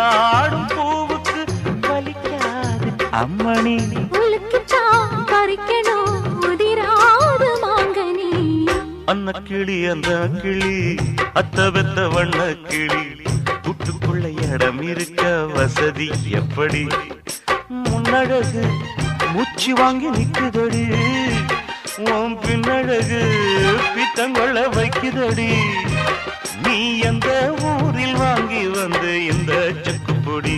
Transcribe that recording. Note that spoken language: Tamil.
வாடும் பூவுக்கு வலிக்காது அம்மணி. உலுக்குத்தான் பறிக்கணும் உதிராது மாங்கனி. அன்ன கிளி அந்த கிளி அத்த பெத்த வண்ண கிளி கூட்டுக்குள்ள இடம் இருக்க வசதி எப்படி? முன்னழகு மூச்சு வாங்கி நிக்குதடி, உன் பின்னழகு பித்தங்கொள்ள வைக்குதடி. நீ எந்த ஊரில் வாங்கி வந்து இந்த செக்கு பொடி?